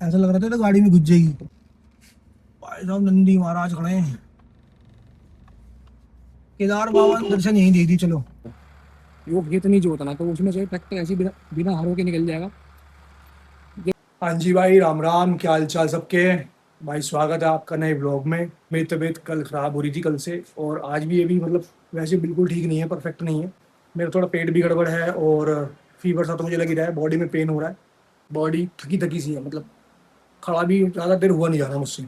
ऐसा लग रहा था तो गाड़ी में घुस जाएगी। भाई साहब नंदी महाराज खड़े हैं। केदार बाबा ने दर्शन यहीं दे दी। चलो वो खेत नहीं जोतना तो उसमें से ट्रैक्टर ऐसे बिना बिना हरों के निकल जाएगा। हाँ जी भाई, राम राम, क्या हाल चाल सबके। भाई स्वागत है आपका नए ब्लॉग में। मेरी तबीयत कल ख़राब हो रही थी कल से, और आज भी अभी मतलब वैसे बिल्कुल ठीक नहीं है, परफेक्ट नहीं है। मेरा थोड़ा पेट भी गड़बड़ है और फीवर सा तो मुझे लग ही रहा है, बॉडी में पेन हो रहा है। बॉडी थकी थकी सी है, मतलब खड़ा भी ज़्यादा देर हुआ नहीं जा रहा मुझसे।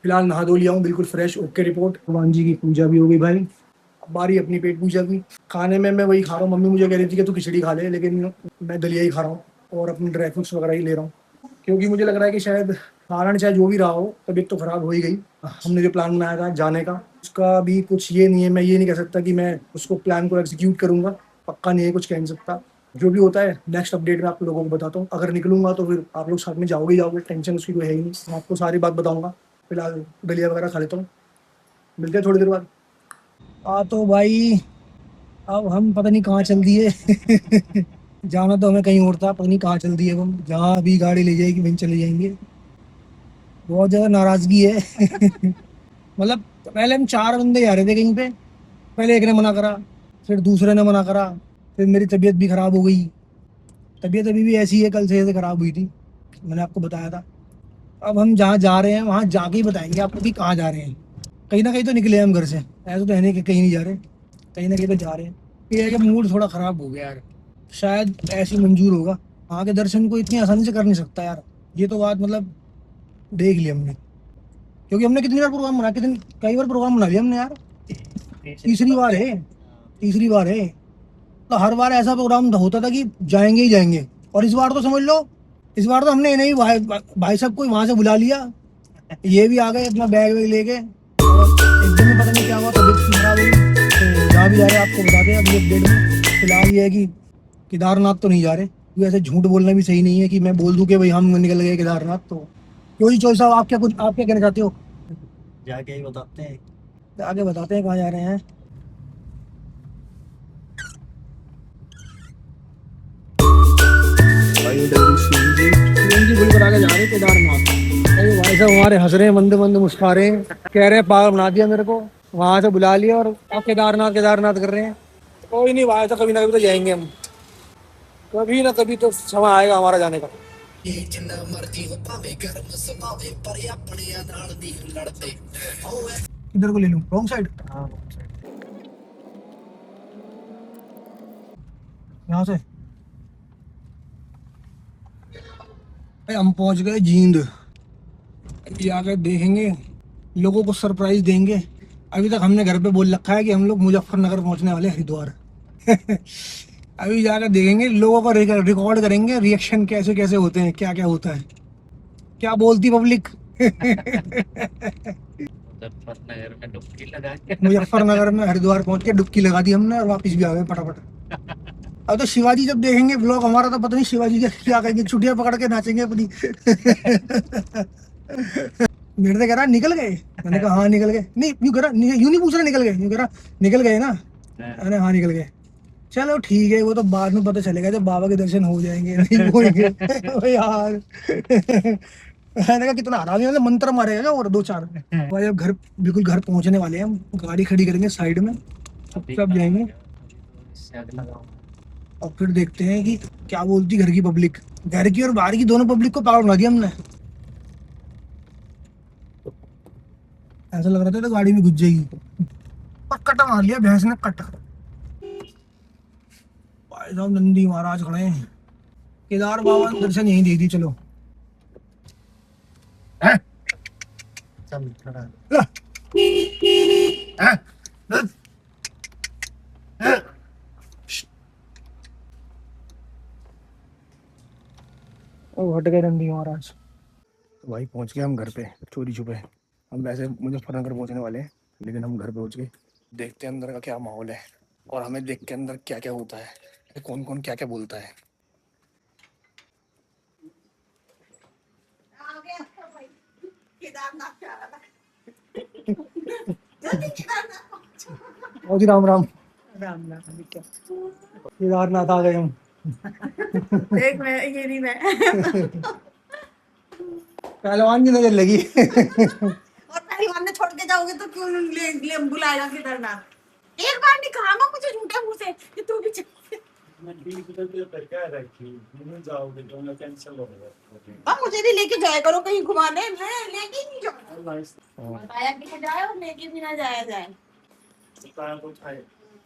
फिलहाल नहा धो लिया हूँ, बिल्कुल फ्रेश, ओके रिपोर्ट। भगवान जी की पूजा भी हो गई भाई। अब बारी अपनी पेट पूजा की। खाने में मैं वही खा रहा हूँ, मम्मी मुझे कह रही थी कि तू खिचड़ी खा ले, लेकिन मैं दलिया ही खा रहा हूँ और अपने ड्राई फ्रूट्स वगैरह ही ले रहा हूँ। क्योंकि मुझे लग रहा है कि शायद कारण चाहे जो भी रहा हो, तबीयत तो खराब हो ही गई। हमने जो प्लान बनाया था जाने का, उसका भी कुछ ये नहीं है। मैं ये नहीं कह सकता कि मैं उसको प्लान को एग्जीक्यूट करूंगा, पक्का नहीं है, कुछ कह नहीं सकता। जो भी होता है नेक्स्ट अपडेट में आप लोगों को बताता हूँ। अगर निकलूंगा तो फिर आप लोग साथ में जाओगे ही जाओगे, टेंशन उसकी कोई है ही नहीं। मैं आपको सारी बात बताऊंगा। फिलहाल दलिया वगैरह खा लेता हूँ, मिलते हैं थोड़ी देर बाद। तो भाई अब हम पता नहीं कहाँ चल दिए। जाना तो हमें कहीं और था, पता नहीं कहाँ चल दिए हम। जहाँ भी गाड़ी ले जाएगी वहीं चले जाएंगे। बहुत ज्यादा नाराजगी है। मतलब पहले हम 4 बंदे जा रहे थे कहीं पे। पहले एक ने मना करा, फिर दूसरे ने मना करा, फिर मेरी तबीयत भी खराब हो गई। तबीयत अभी भी ऐसी है, कल से ऐसे खराब हुई थी, मैंने आपको बताया था। अब हम जहाँ जा रहे हैं वहाँ जाके ही बताएंगे आपको कि कहाँ जा रहे हैं। कहीं ना कहीं तो निकले हम घर से, ऐसा तो है नहीं कि कहीं नहीं जा रहे, कहीं ना कहीं तो जा रहे हैं। ये है कि मूड थोड़ा खराब हो गया यार, शायद ऐसे ही मंजूर होगा। वहाँ के दर्शन को इतनी आसानी से कर नहीं सकता यार, ये तो बात मतलब देख ली हमने। क्योंकि हमने कितनी बार प्रोग्राम बना, कितनी कई बार प्रोग्राम बना लिया हमने यार। तीसरी बार है, तीसरी बार है। तो हर बार ऐसा प्रोग्राम होता था कि जाएंगे ही जाएंगे। और इस बार तो समझ लो, इस बार तो हमने इन्हें भाई भाई साहब को वहां से बुला लिया। ये भी आ गए अपना बैग वैग लेके, और एकदम ही पता नहीं क्या हुआ, तबीयत की खराब हो गई। तो जहाँ भी जा रहे हैं आपको बता दें अगली अपडेट में। फिलहाल ये है कि केदारनाथ तो नहीं जा रहे, क्योंकि ऐसे झूठ बोलना भी सही नहीं है कि मैं बोल दूं कि भाई हम निकल गए केदारनाथ। तो क्यों जी चौधरी साहब, आप क्या कहना चाहते हो? जाके ही बताते हैं। आगे बताते हैं कहाँ जा रहे हैं। भाई इधर सीएनजी फुल करा के जा रहे हैं केदारनाथ। अरे भाई साहब हमारे हंस रहे हैं, मंद मंद मुस्कुरा रहे हैं, कह रहे हैं पागल बना दिया मेरे को, वहां से बुला लिया और अब केदारनाथ केदारनाथ कर रहे हैं। कोई नहीं भाई, तो कभी ना कभी तो जाएंगे हम, कभी ना कभी तो समय आएगा हमारा जाने का। किधर को ले लूं, रॉन्ग साइड? हाँ, यहाँ से। अरे हम पहुंच गए जींद। अभी आकर देखेंगे, लोगों को सरप्राइज देंगे। अभी तक हमने घर पे बोल रखा है कि हम लोग मुजफ्फरनगर पहुंचने वाले हैं, हरिद्वार। अभी जाकर देखेंगे, लोगों का रिकॉर्ड करेंगे, रिएक्शन कैसे कैसे होते हैं, क्या क्या होता है, क्या बोलती पब्लिक। मुजफ्फरनगर में डुबकी लगा के मुजफ्फरनगर में हरिद्वार पहुंच के डुबकी लगा दी हमने और वापस भी आ गए फटाफट। अब तो शिवाजी जब देखेंगे ब्लॉग हमारा, तो पता नहीं शिवाजी के क्या कहेंगे, छुट्टियां पकड़ के नाचेंगे अपनी। मेरे से कह रहा निकल गए, मैंने कहा हाँ निकल गए। नहीं यूं कह रहा, यूं नहीं पूछ रहा निकल गए, यूं कह रहा निकल गए ना। मैंने हाँ निकल गए। चलो ठीक है, वो तो बाद में पता चलेगा जब बाबा के दर्शन हो जाएंगे नहीं होंगे। ओ यार। मैंने कहा कितना हरामी, मतलब मंत्र मारेगा क्या और दो चार। भाई अब घर, बिल्कुल घर पहुंचने वाले हैं हम, गाड़ी खड़ी करेंगे साइड में, सब जाएंगे। इससे अगला गाँव और फिर देखते हैं कि क्या बोलती घर की पब्लिक। घर की और बाहर की दोनों पब्लिक को पागल बना दिया हमने। ऐसा लग रहा था तो गाड़ी में घुस जाएगी, पर कट मार लिया भैंस ने, कट। भाई साहब नंदी महाराज खड़े हैं। केदार बाबा ने दर्शन यहीं दे दी। चलो हैं? सब खड़ा। ला, हैं? ला, हैं? ओ हट गए नंदी महाराज। तो भाई पहुंच गए हम घर पे चोरी छुपे। हम वैसे मुजफ्फरनगर पहुंचने वाले हैं, लेकिन हम घर पहुंच गए। देखते हैं अंदर का क्या माहौल है, और हमें देख के अंदर क्या क्या होता है, कौन कौन क्या क्या बोलता है। ओ जी राम राम। राम राम क्या। केदारनाथ आ गए हम। देख मैं ये नहीं मैं पहलवान की नजर लगी। और पहलवान ने छोड़ के जाओगे तो क्यों ले बुलाएगा केदारनाथ। एक बार नहीं कहा मैं मुझे झूठे मुंह से कि तू भी चल। अब मुझे भी लेके जाया करो कहीं घुमाने, मैं लेके ही नहीं जाऊंगा। बताया भी ना जाए और लेके भी ना जाया जाए।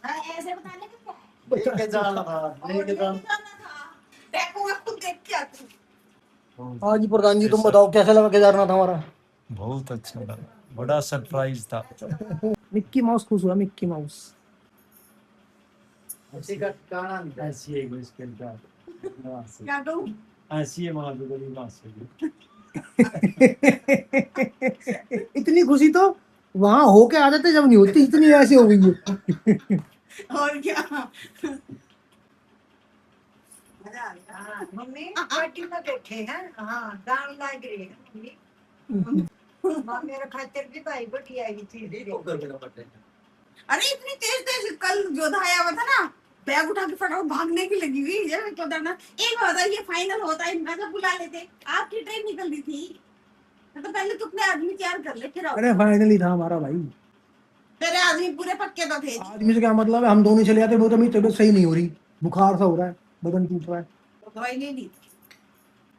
हाँ, ऐसे बताने का क्या है? लेके जाना था, और लेके लेके जाना। जाना था। देखो मैं खुद देख के आती हूँ। हाँ जी प्रधान जी, तुम बताओ कैसा लगा केदारनाथ हमारा? बहुत अच्छा लगा, बड़ा सरप्राइज था। मिक्की माउस खुश हुआ, मिक्की माउस। उसी का गाना नहीं था। ऐसी है इसके अंदर, क्या कहूँ? ऐसी है महादेवी मासी। इतनी खुशी तो वहां होके आ जाते जब नहीं होती, इतनी ऐसे हो गई है। और क्या। मजा आ गया। हाँ, मम्मी पार्टी में बैठे हैं। हाँ, गान लग रही है मम्मी। माँ मेरा खातिर भी भाई बटी आई थी। अरे इतनी तेज तेज कल जोधा आया हुआ था ना, बैग उठा के फटाफट भागने की लगी हुई है केदारनाथ। एक बात है, ये फाइनल होता है इनका, तो बुला लेते। आपकी ट्रेन निकल रही थी तो पहले तो अपने आदमी तैयार कर ले फिर आओ। अरे फाइनली था हमारा भाई। तेरे आदमी पूरे पक्के तो थे। आदमी से क्या मतलब है, हम दोनों चले जाते, वो तो मेरी तबीयत सही नहीं हो रही, बुखार सा हो रहा है, बदन टूट रहा है। तो दवाई नहीं ली,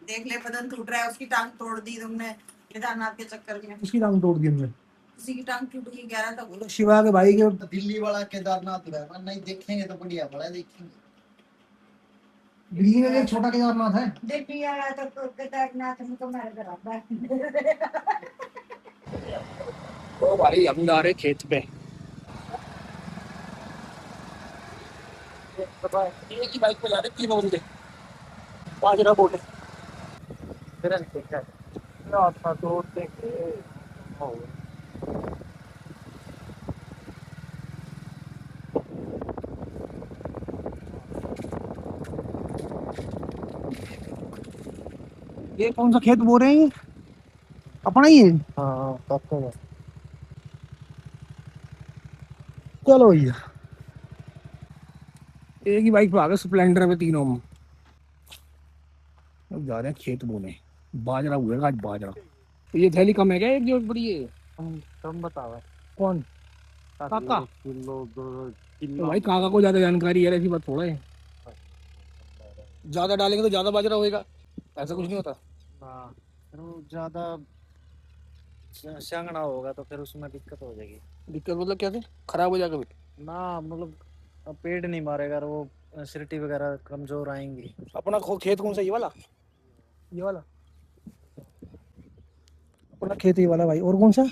देख ले बदन टूट रहा है, उसकी टांग तोड़ दी तुमने केदारनाथ के चक्कर में। उसकी टांग तोड़ दी हमने। किसी की टांग टूट गई, कह रहा था वो। शिवा के भाई के दिल्ली वाला केदारनाथ है, नहीं देखेंगे तो बढ़िया बड़ा देखेंगे। दिल्ली में एक छोटा केदारनाथ है। दिल्ली वाला तो केदारनाथ में तो मेरे बराबर। ओ भाई हम जा रहे खेत पे। एक ही बाइक पे जा रहे, तीनों बंदे। बाजरा बोले ये कौन सा खेत बो रहे हैं? अपना ही है। हाँ पक्का है। चलो भैया। एक ही बाइक पे आ गए, स्प्लेंडर पे तीनों हम। अब जा रहे हैं खेत बोने। बाजरा हुएगा आज, बाजरा। तो ये थैली कम है क्या, एक जो बड़ी है? तुम बताओ। कौन? काका? किलो दो तो भाई काका को ज्यादा जानकारी है, ऐसी बात थोड़ा है। ज्यादा डालेंगे तो ज्यादा बाजरा होएगा, ऐसा कुछ नहीं होता। हाँ, फिर वो ज्यादा संगना होगा तो फिर उसमें दिक्कत हो जाएगी दिक्कत मतलब कैसे? खराब हो जाएगा फिर? ना, मतलब अब पेड़ नहीं मारेगा और वो एसिडिटी वगैरह कमजोर आएंगी। अपना खेत कौन सा, ये वाला? ये वाला अपना खेत ही वाला भाई। और कौन सा?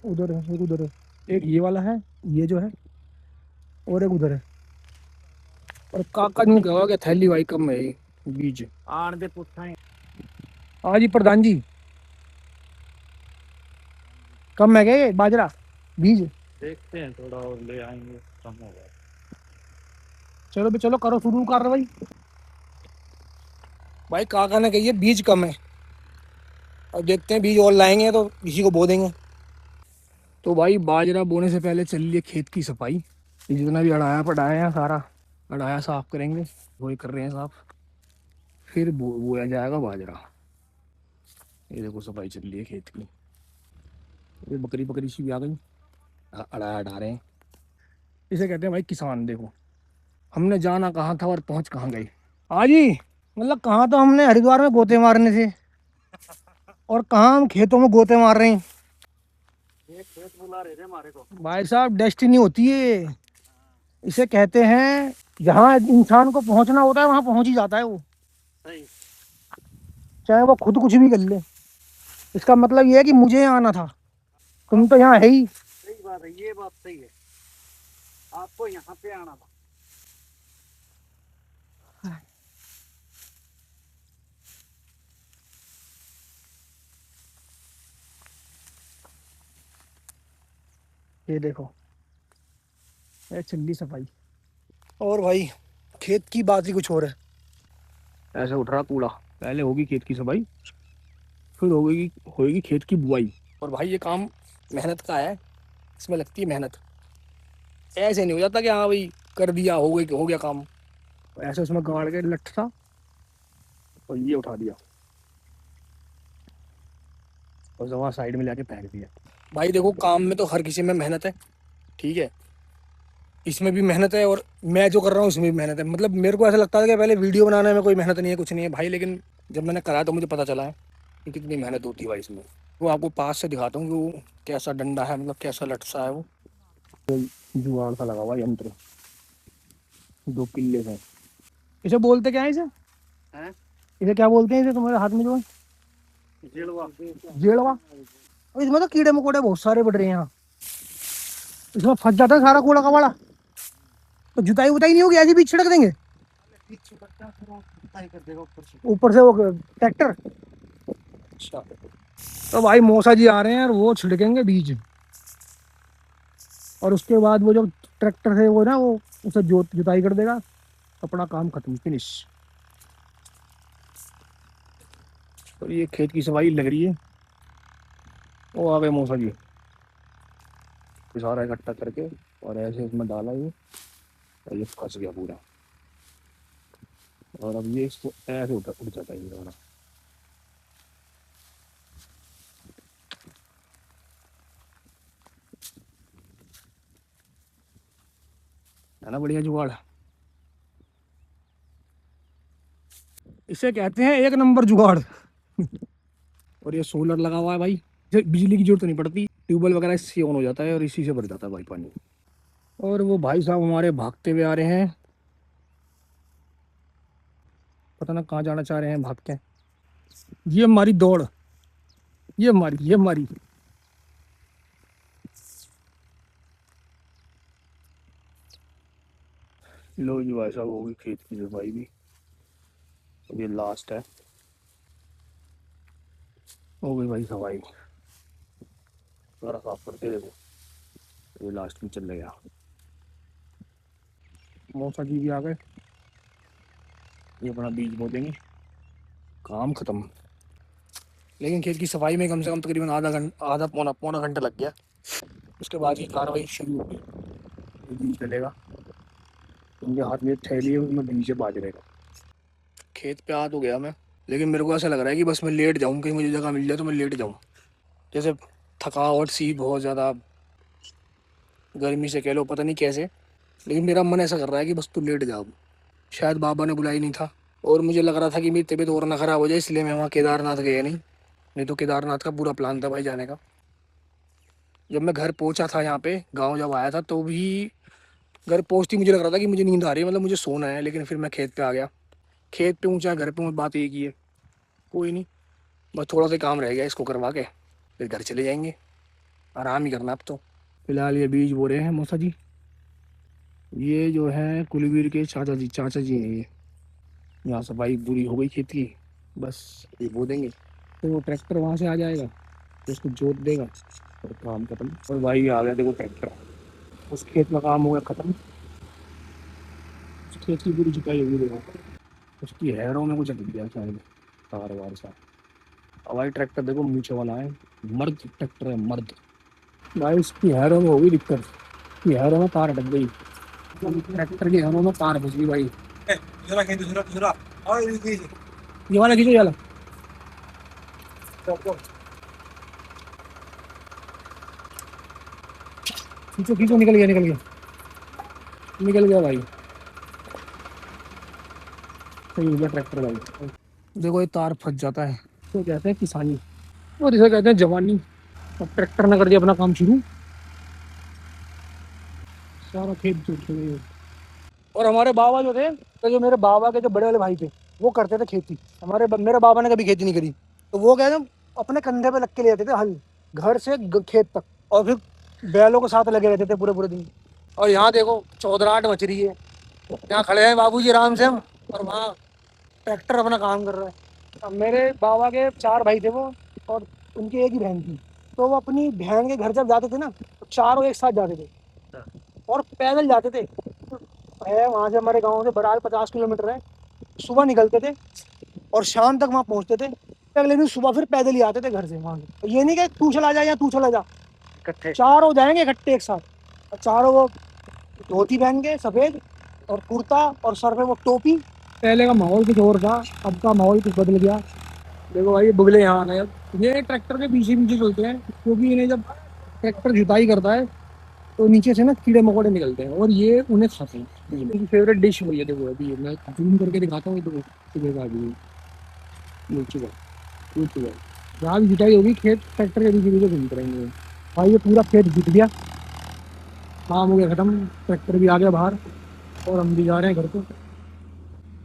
उधर है, एक उधर है, एक ये वाला है, ये जो है, और एक उधर है। और काका ने कहा कि थैली भाई कम है ये बीज। आड़ दे पुट्ठा ही। हाँ जी प्रधान जी, कम है क्या ये बाजरा बीज? देखते हैं, थोड़ा और ले आएंगे, कम होगा। चलो भी, चलो करो शुरू कार्रवाई। भाई काका ने कही है बीज कम है, अब देखते हैं बीज और लाएंगे तो इसी को बो देंगे। तो भाई बाजरा बोने से पहले चल लिए खेत की सफाई। ये जितना भी अड़ाया पड़ाया है सारा अड़ाया साफ करेंगे, वही कर रहे हैं साफ, फिर बोया जाएगा बाजरा। ये देखो सफाई चल रही है खेत की। ये बकरी बकरी सी भी आ गई, अड़ाया हटा रहे हैं। इसे कहते हैं भाई किसान। देखो हमने जाना कहाँ था और पहुंच कहाँ गए। हाँ जी, मतलब कहाँ तो हमने हरिद्वार में गोते मारने थे, और कहाँ हम खेतों में गोते मार रहे हैं। ये खेत बुला रहे थे हमारे को। भाई साहब डेस्टिनी होती है, इसे कहते हैं जहाँ इंसान को पहुंचना होता है वहां पहुंच ही जाता है वो, सही। चाहे वो खुद कुछ भी कर ले। इसका मतलब ये है कि मुझे यहाँ आना था, तुम तो यहाँ है ही। सही बात है, ये बात सही है, आपको यहाँ पे आना था। ये देखो, ये चल्ली सफाई। और भाई खेत की बात ही कुछ और है। ऐसे उठ रहा कूड़ा, पहले होगी खेत की सफाई, फिर होगी खेत की बुआई। और भाई ये काम मेहनत का है, इसमें लगती है मेहनत। ऐसे नहीं हो जाता कि हाँ भाई कर दिया हो गया काम। ऐसे उसमें गाड़ के लठ था और ये उठा दिया। और वहाँ साइड में जाके फेंक दिया। भाई देखो काम में तो हर किसी में मेहनत है, ठीक है, इसमें भी मेहनत है और मैं जो कर रहा हूँ उसमें भी मेहनत है। मतलब मेरे को ऐसा लगता था कि पहले वीडियो बनाने में कोई मेहनत नहीं है, कुछ नहीं है भाई, लेकिन जब मैंने करा तो मुझे पता चला है कि कितनी मेहनत होती है भाई इसमें। वो आपको पास से दिखाता हूँ कि वो कैसा डंडा है, मतलब कैसा लटसा है वो। जुगाड़ सा लगा हुआ यंत्र, 2 किल्ले से। इसे बोलते क्या है इसे? हैं? इसे क्या बोलते हैं इसे तुम्हारे हाथ में जो है? जेड़वा। जेड़वा। और इसमें तो कीड़े मकोड़े बहुत सारे बढ़ रहे हैं यहाँ, इसमें फंस जाता है सारा कूड़ा कबाड़ा। तो जुताई उताई नहीं होगी, ऐसे बीच छिड़क देंगे कर देगा ऊपर से। ऊपर से वो ट्रैक्टर। अच्छा, तो भाई मौसा जी आ रहे हैं और वो छिड़केंगे बीज, और उसके बाद वो जो ट्रैक्टर से वो ना वो उसे जुताई कर देगा, अपना काम खत्म, फिनिश। तो ये खेत की सफाई लग रही है। वो आ गए मौसा जी, सारा इकट्ठा करके और ऐसे इसमें डाला ये, और ये फंस गया पूरा। और अब ये इसको ऐसे उड़ जाता है ये वाला। है ना बढ़िया जुगाड़। इसे कहते हैं 1 नंबर जुगाड़। और ये सोलर लगा हुआ है भाई, इसे बिजली की जरूरत नहीं पड़ती, ट्यूबवेल वगैरह इससे ऑन हो जाता है और इसी से भर जाता है भाई पानी। और वो भाई साहब हमारे भागते हुए आ रहे हैं, पता ना कहाँ जाना चाह रहे हैं भाग के। ये हमारी दौड़, ये हमारी लो जी भाई साहब, होगी खेत की सफाई भी, ये लास्ट है, हो गई भाई सफाई, सारा साफ करके देखो, ये लास्ट में चल गया। मौसा जी भी आ गए, ये अपना बीज बो देंगे, काम खत्म। लेकिन खेत की सफाई में कम से कम तकरीबन आधा पौना घंटा लग गया। उसके बाद ये कार्रवाई शुरू होगी, बीज डलेगा, उनके हाथ में थैली है उसमें बीज बाज रहेगा। खेत पे आ तो गया मैं, लेकिन मेरे को ऐसा लग रहा है कि बस मैं लेट जाऊँ, कहीं मुझे जगह मिल जाए तो मैं लेट जाऊँ। जैसे थकावट सी बहुत ज़्यादा, गर्मी से कह लो पता नहीं कैसे, लेकिन मेरा मन ऐसा कर रहा है कि बस तू लेट जाओ। शायद बाबा ने बुलाई नहीं था, और मुझे लग रहा था कि मेरी तबीयत और ना ख़राब हो जाए, इसलिए मैं वहाँ केदारनाथ गया नहीं तो केदारनाथ का पूरा प्लान था भाई जाने का। जब मैं घर पहुँचा था यहाँ पे, गाँव जब आया था तो भी घर पहुँचती मुझे लग रहा था कि मुझे नींद आ रही है, मतलब मुझे सोना है, लेकिन फिर मैं खेत पे आ गया। खेत पे ऊँचा घर पे, बात एक ही है। कोई नहीं, बस थोड़ा सा काम रह गया, इसको करवा के फिर घर चले जाएंगे, आराम ही करना अब तो। फिलहाल ये बीज बो रहे हैं मौसा जी, ये जो है कुलवीर के चाचा जी हैं ये। यहाँ सफाई पूरी हो गई खेत की, बस ये बो देंगे तो वो ट्रैक्टर वहाँ से आ जाएगा, तो उसको जोत देगा और काम खत्म। और भाई आ गया देखो ट्रैक्टर, उस खेत का काम हो गया खत्म, उस खेत की पूरी जुताई होगी देखो। उसकी हैरों में कुछ लग गया शायद तार वार सा। अब भाई ट्रैक्टर देखो मूछे वाला है, मर्द ट्रैक्टर है मर्द। भाई उसकी हैरों में होगी दिक्कत, उसकी हैरों में तार अटक गई, ट्रैक्टर की हैरों में तार फंस गई भाई। ये वाला खींचो, ये वाला खींचो खींचो, निकल गया भाई, सही हो गया ट्रैक्टर भाई। देखो ये तार फंस जाता है, तो कहते हैं किसानी और इसे कहते हैं जवानी। अब ट्रैक्टर ने कर दिया अपना काम शुरू, सारा खेत जोत गए। और हमारे बाबा जो थे, तो जो मेरे बाबा के जो बड़े वाले भाई थे, वो करते थे खेती। मेरे बाबा ने कभी खेती नहीं करी, तो वो कहते हैं अपने कंधे पे लग के ले जाते थे हल, घर से खेत तक, और फिर बैलों के साथ लगे रहते थे पूरे पूरे दिन। और यहाँ देखो चौधराहट मच रही है, यहाँ खड़े हैं बाबूजी आराम से, और वहाँ ट्रैक्टर अपना काम कर रहा है। अब मेरे बाबा के 4 भाई थे वो, और उनकी एक ही बहन थी, तो वो अपनी बहन के घर जब जाते थे ना, तो चारों एक साथ जाते थे और पैदल जाते थे। है वहाँ से हमारे गांव से बराल 50 किलोमीटर है, सुबह निकलते थे और शाम तक वहाँ पहुँचते थे। अगले दिन सुबह फिर पैदल ही आते थे घर से वहाँ से। ये नहीं कि तू चला जा या तू चला जा, इकट्ठे चारों जाएंगे इकट्ठे एक साथ, और चारों वो धोती पहन के सफ़ेद और कुर्ता और सर पे वो टोपी। पहले का माहौल कुछ और था, अब का माहौल कुछ बदल गया। देखो भाई बुगले यहाँ आ गए अब। ये ट्रैक्टर के पीछे पीछे चलते हैं क्योंकि इन्हें जब ट्रैक्टर जुताई करता है तो नीचे से ना कीड़े मकोड़े निकलते हैं और ये उन्हें खाते हैं। इनकी फेवरेट डिश वही है। देखो अभी मैं जूम करके दिखाता हूँ। तो सुबह का भी नीचे का जहाँ भी जुताई होगी खेत ट्रैक्टर के पीछे पीछे घूमते रहेंगे भाई। ये पूरा खेत जुट गया, काम हो गया खत्म, ट्रैक्टर भी आ गया बाहर और हम भी जा रहे हैं घर को।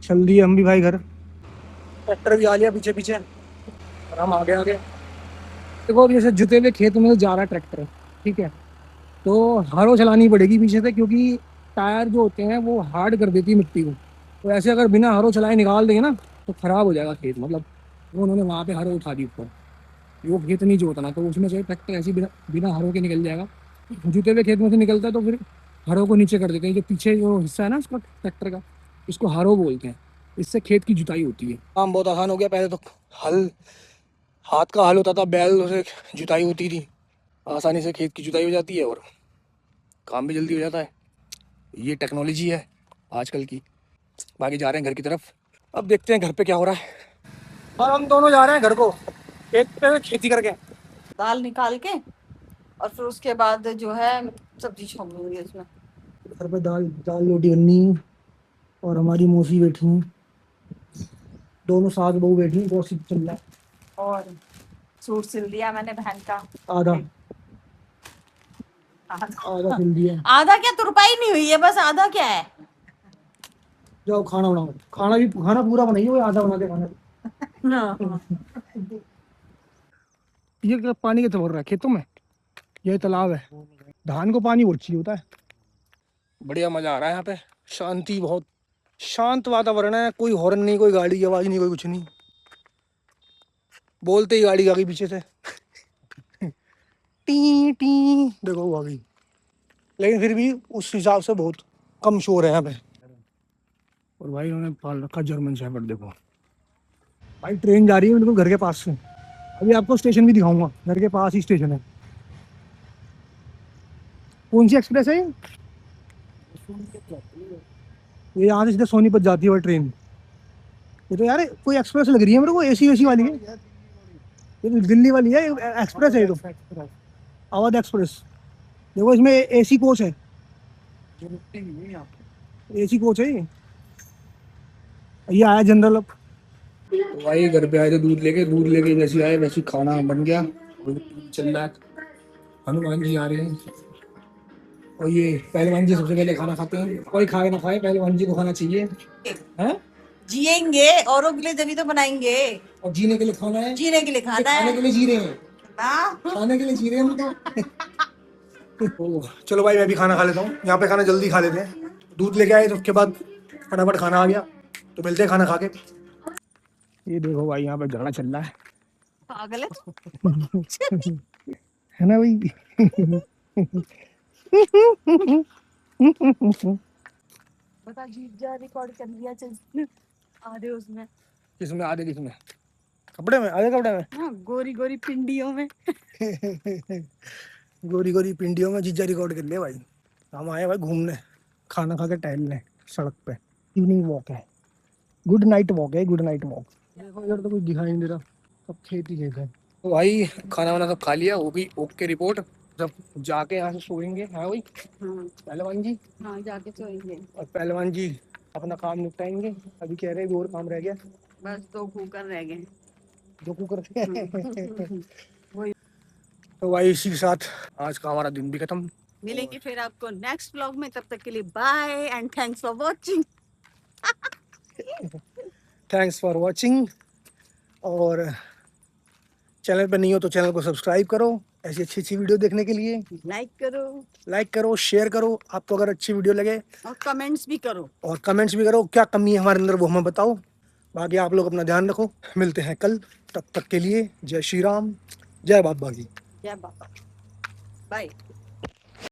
चल दिए हम भी भाई घर, ट्रैक्टर भी आ लिया पीछे पीछे और हम आगे आगे। देखो अब जैसे जुते हुए खेत में जा रहा है ट्रैक्टर, ठीक है, तो हारो चलानी पड़ेगी पीछे से क्योंकि टायर जो होते हैं वो हार्ड कर देती है मिट्टी को। तो ऐसे अगर बिना हारो चलाए निकाल देंगे ना तो ख़राब हो जाएगा खेत। मतलब वो उन्होंने वहाँ पे हारो उठा दी ऊपर, वो खेत नहीं जोतना, तो उसमें से ट्रैक्टर ऐसे ही बिना बिना हारों के निकल जाएगा। जुते हुए खेत में से निकलता है तो फिर हारों को नीचे कर देते हैं। जो पीछे जो हिस्सा है ना उसका ट्रैक्टर का, इसको हारो बोलते हैं। इससे खेत की जुताई होती है। काम बहुत आसान हो गया। पहले तो हल हाथ का हल होता था, बैल से जुताई होती थी। आसानी से खेत की जुताई हो जाती है और काम भी जल्दी हो जाता है। ये टेक्नोलॉजी है आजकल की। बाकी जा रहे हैं घर की तरफ, अब देखते हैं घर पे क्या हो रहा है। और हम दोनों जा रहे हैं घर को, खेत पे खेती करके। दाल निकाल के और फिर उसके बाद जो है सब्जी छोंक दूंगी उसमें। घर पे दाल दाल रोटी बननी और हमारी मौसी बैठी हैं, दोनों सास बहू बैठी हैं, गॉसिप चल रहा है। और सूट सिल दिया मैंने बहन का। आधा आधा आधा सिल दिया। आधा क्या, तुरपाई नहीं हुई है, बस आधा क्या है। जाओ खाना बनाओ, खाना पूरा बनाइए, वो आधा बना दे खाना। ये क्या पानी कैसे भर रहा है खेतों में? ये तालाब है। धान को पानी बहुत चाहिए होता है। बढ़िया मजा आ रहा है यहाँ पे, शांति, बहुत शांत वातावरण है। कोई हॉर्न नहीं, कोई गाड़ी की आवाज नहीं, कोई कुछ नहीं। बोलते ही गाड़ी आ गई पीछे से। टी टी देखो वो आ गई, लेकिन फिर भी उस हिसाब से बहुत कम शोर है यहाँ पे। और भाई उन्होंने पाल रखा जर्मन शेफर्ड। देखो भाई ट्रेन जा रही है बिल्कुल घर के पास से। अभी आपको स्टेशन भी दिखाऊंगा, घर के पास ही स्टेशन है। कौन सी एक्सप्रेस है ये? ये यहाँ से सीधे सोनीपत जाती है वो ट्रेन। ये तो यार कोई एक्सप्रेस लग रही है मेरे को, एसी वेसी वाली है। ये तो दिल्ली वाली है, एक्सप्रेस है ये तो, अवध एक्सप्रेस। देखो इसमें एसी कोच है, एसी कोच है ये आया जनरल। अब तो भाई घर पे आए थे दूध लेके जैसे आए वैसे खाना बन गया, चल रहा है। हनुमान जी आ रहे हैं और ये पहलवान जी सबसे पहले खाना खाते हैं। कोई खाए ना खाए, पहलवान जी को खाना चाहिए। हैं? जिएंगे औरों के लिए जब तो बनाएंगे। और जीने के लिए खाना है, जीने के लिए खाना खाने है के लिए जी रहे हैं, ना। खाने के लिए जी रहे हैं हम तो। चलो भाई मैं भी खाना खा लेता हूँ, यहाँ पे खाना जल्दी खा लेते हैं। दूध लेके आए तो उसके बाद फटाफट खाना आ गया, तो मिलते हैं खाना खा के। ये देखो भाई यहाँ पे झगड़ा चल रहा है, पागल है। है ना भाई? बता, जीजा रिकॉर्ड कर लिया, चल आधे उसमें। किसमें आधे, किसमें? कपड़े में, आधे कपड़े में। हाँ, गोरी गोरी पिंडियों में। गोरी गोरी पिंडियों में जीजा रिकॉर्ड कर लिया भाई। हम आए भाई घूमने, खाना खा के टहलने सड़क पे। इवनिंग वॉक है, गुड नाइट वॉक है, गुड नाइट वॉक। देखो इधर तो कुछ दिखाई नहीं दे रहा, सब खेत ही खेत है। तो भाई खाना वाना सब खा लिया, वो भी ओके रिपोर्ट। जब जाके यहाँ से सोएंगे। हाँ भाई पहलवान जी, हाँ जाके सोएंगे। और पहलवान जी अपना काम निपटाएंगे। अभी कह रहे हैं और काम रह गया, बस 2 कुकर रह गए। जो कुकर वही। तो भाई इसी के साथ आज का हमारा दिन भी खत्म। मिलेंगे फिर आपको नेक्स्ट व्लॉग में, तब तक के लिए bye and thanks for watching. Thanks for watching. और चैनल पर नहीं हो तो चैनल को सब्सक्राइब करो ऐसी अच्छी अच्छी वीडियो देखने के लिए। लाइक करो, शेयर करो आपको अगर अच्छी वीडियो लगे, और कमेंट्स भी करो। और कमेंट्स भी करो, क्या कमी है हमारे अंदर वो हमें बताओ। बाकी आप लोग अपना ध्यान रखो, मिलते हैं कल, तब तक के लिए जय श्री राम, जय बाबा की। जय बाबा, बाय।